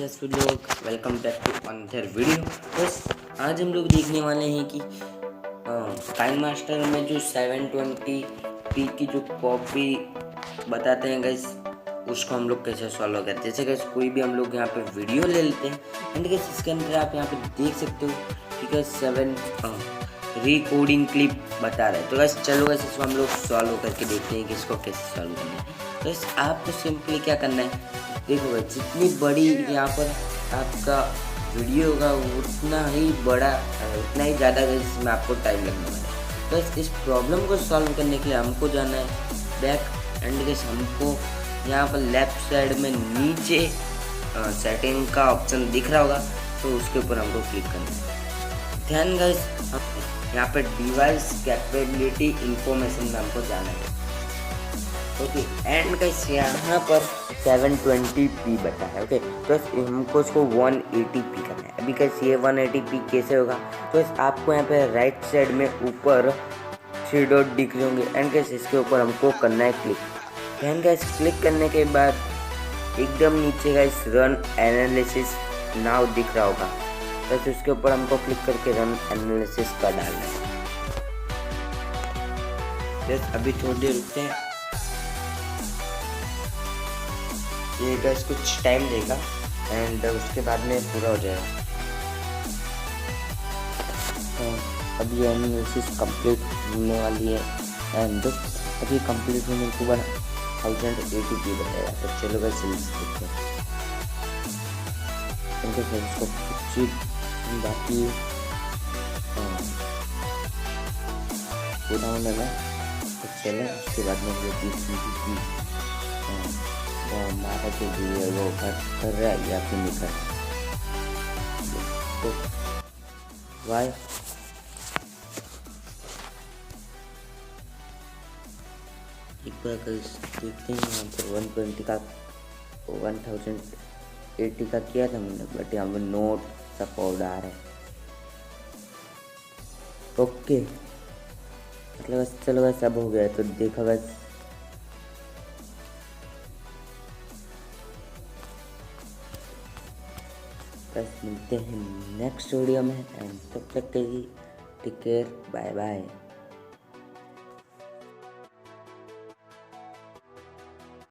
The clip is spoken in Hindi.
सक्सेसफुल लोग, welcome back to another video. बस आज हम लोग देखने वाले हैं कि काइनमास्टर में जो 720p की जो कॉपी बताते हैं गाइस, उसको हम लोग कैसे सॉल्व करते हैं। जैसे गाइस कोई भी हम लोग यहाँ पे वीडियो ले लेते हैं एंड गाइस इसके अंदर आप यहाँ पे देख सकते हो ठीक है 7 रिकॉर्डिंग क्लिप बता रहा है। तो गाइस चलो गाइस इसको हम लोग सॉल्व करके देखते हैं कि इसको कैसे सॉल्व करना है। तो गाइस आपको सिंपली क्या करना है, देखो भाई जितनी बड़ी यहाँ पर आपका वीडियो होगा उतना ही बड़ा उतना ही ज़्यादा इसमें आपको टाइम लगने वाला है। तो इस प्रॉब्लम को सॉल्व करने के लिए हमको जाना है बैक एंड गाइस हमको यहाँ पर लेफ्ट साइड में नीचे सेटिंग का ऑप्शन दिख रहा होगा, तो उसके ऊपर हमको क्लिक करना है। ध्यान गाइस यहाँ पर डिवाइस कैपेबिलिटी इंफॉर्मेशन में हमको जाना है। ओके एंड गाइस यहाँ पर 720p बता है। ओके तो हमको इसको 180p करना है। अभी कैसे ये 180p कैसे होगा, तो आपको यहाँ पे राइट साइड में ऊपर 3 डॉट दिख रहे होंगे एंड कैसे इसके ऊपर हमको करना है क्लिक। एंड गाइस क्लिक करने के बाद एकदम नीचे गाइस रन एनालिसिस नाउ दिख रहा होगा, तो उसके ऊपर हमको क्लिक करके रन एनालिसिस का डालना है। जस्ट अभी थोड़ी देर रुकते हैं, ये गाइस कुछ टाइम लेगा एंड उसके बाद में पूरा हो जाएगा। अभी एनालिसिस कंप्लीट होने वाली है एंड अभी कंप्लीट होने के बाद 1080p बताएगा। तो चलो गाइस देखते हैं इनके फ्रेंड्स को कुछ चीज बाकी पूरा होने लगा। तो चले उसके बाद में वो हमारा जो भी है वो कर रहा है या फिर नहीं कर रहा। तो वाई एक बार देखते हैं यहाँ पर 120 का 1080 का किया था मैंने, बट यहाँ पर नोट सपोर्ट आ रहा है। ओके मतलब चलो बस सब हो गया। तो देखा बस मिलते हैं नेक्स्ट वीडियो में एंड तब तक के लिए टेक केयर, बाय बाय।